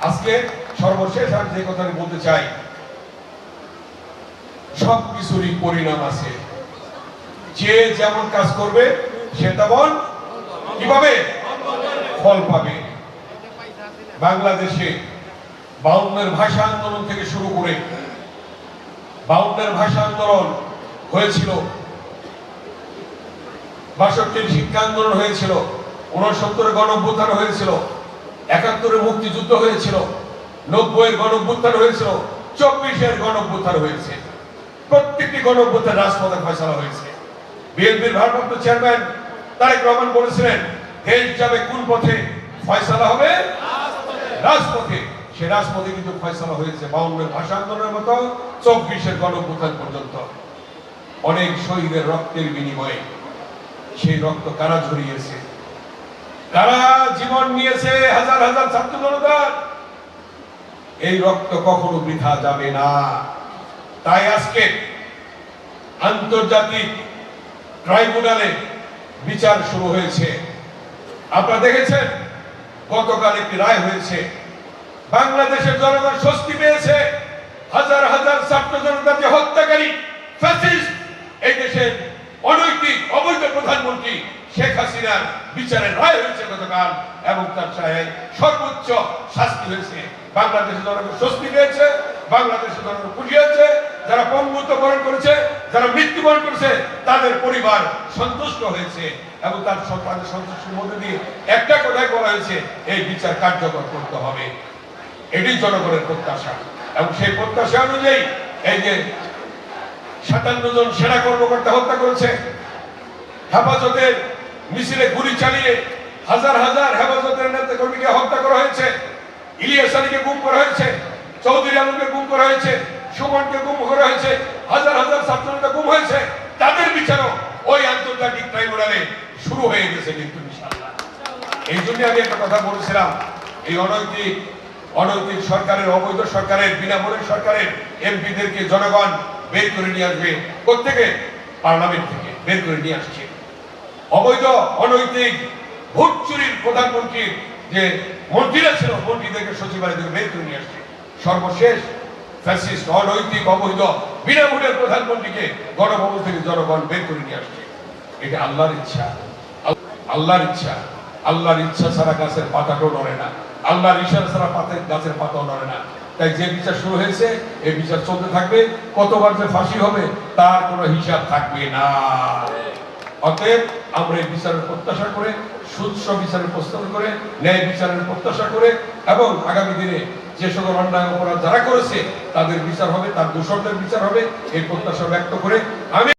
আজকে সর্বশেষ আর যে কথাটা বলতে চাই, সব কিছুরই পরিণাম আছে। যে যেমন কাজ করবে সে তেমন কিভাবে ফল পাবে। বাংলাদেশে 52-এর ভাষা আন্দোলন থেকে শুরু করে 52-এর ভাষা আন্দোলন হয়েছিল, 62-এর শিক্ষা আন্দোলন হয়েছিল, 69-এর গণঅভ্যুত্থান হয়েছিল, 71-এর মুক্তিযুদ্ধ হয়েছিল, 90-এর গণঅভ্যুত্থান হয়েছিল, 24-এর গণঅভ্যুত্থান হয়েছে। প্রত্যেকটি গণঅভ্যুত্থান রাজপথে ফয়সালা হয়েছে। বিএনপির ভারপ্রাপ্ত চেয়ারম্যান তারেক রহমান বলেছিলেন, দেশ যাবে কোন পথে? ফয়সালা হবে রাজপথে। সে রাজপথে কিন্তু ফয়সালা হয়েছে 52-এর ভাষা আন্দোলনের মতো 24-এর গণঅভ্যুত্থান পর্যন্ত। অনেক শহীদের রক্তের বিনিময়ে সেই রক্ত কারা ঝরিয়েছে, কারা জীবন নিয়েছে, হাজার হাজার ছাত্র জনতার। এই রক্ত কখনো বৃথা যাবে না। তাই আজকে আন্তর্জাতিক ট্রাইব্যুনালে বিচার শুরু হয়েছে। আপনারা দেখেছেন গতকাল একটি রায় হয়েছে। বাংলাদেশের জনগণ স্বস্তি পেয়েছে। হাজার হাজার ছাত্র জনতার যে হত্যাকারী ফ্যাসিস্ট, এই দেশের অনৈতিক অবৈধ প্রধানমন্ত্রী শেখ হাসিনার বিচারের রায় হয়েছে গতকাল, এবং তার সর্বোচ্চ শাস্তি হয়েছে। বাংলাদেশের জনগণ স্বস্তি পেয়েছে, বাংলাদেশের জনগণ খুশি হয়েছে। যারা পঙ্গুত্ব বরণ করেছে, যারা মৃত্যুবরণ করেছে, তাদের পরিবার সন্তুষ্ট হয়েছে, এবং তাদের সন্তুষ্টির মধ্যে দিয়ে একটা কথাই বলা হয়েছে, এই বিচার কার্যকর করতে হবে। এটি জনগণের প্রত্যাশা, এবং সেই প্রত্যাশা অনুযায়ী এই যে 57 জন সেনা কর্মকর্তা হত্যা করেছে, হেফাজতের মিছিলে গুলি চালিয়ে হাজার হাজার হেফাজতের নেতা কর্মীকে হত্যা করা হয়েছে, ইলিয়াস আলীকে গুম করা হয়েছে, চৌধুরী আলমকে গুম করা হয়েছে, সুমনকে গুম করা হয়েছে, হাজার হাজার ছাত্রনেতা গুম হয়েছে। তাদের বিচারও ওই আন্তর্জাতিক ট্রাইব্যুনালে শুরু হয়ে গেছে কিন্তু ইনশাআল্লাহ। এই জন্য আমি একটা কথা বলেছিলাম, এই অনৈতিক সরকারের, অবৈধ সরকারের, বিনামূল্যের সরকারের এমপিদেরকে জনগণ বের করে নিয়ে আসবে। প্রত্যেকে পার্লামেন্ট থেকে বের করে নিয়ে আসছে। অবৈধ অনৈতিক ভোট চুরির প্রধানমন্ত্রীর যে মন্ত্রীরা ছিল, মন্ত্রীদেরকে সচিবালয় থেকে বের করে নিয়ে আসছে। সর্বশেষ ফ্যাসিস্ট, অনৈতিক, অবৈধ, বিনামূল্যের প্রধানমন্ত্রীকে গণভবন থেকে জনগণ বের করে নিয়ে আসছে। এটা আল্লাহর ইচ্ছা, আল্লাহর ইচ্ছা। আল্লাহর ইচ্ছা ছাড়া গাছের পাতাটাও নড়ে না, আল্লাহর ইশারা ছাড়া গাছের পাতাও নড়ে না। তাই যে বিচার শুরু হয়েছে, এই বিচার চলতে থাকবে। কতবার যে ফাঁসি হবে তার কোনো হিসাব থাকবে না। অতএব আমরা এই বিচারের প্রত্যাশা করে, সুস্থ বিচারের প্রস্তাব করে, ন্যায় বিচারের প্রত্যাশা করে, এবং আগামী দিনে যে সকল অন্যায় অপরাধ যারা করেছে তাদের বিচার হবে, তার দোষরদের বিচার হবে, এই প্রত্যাশা ব্যক্ত করে আমি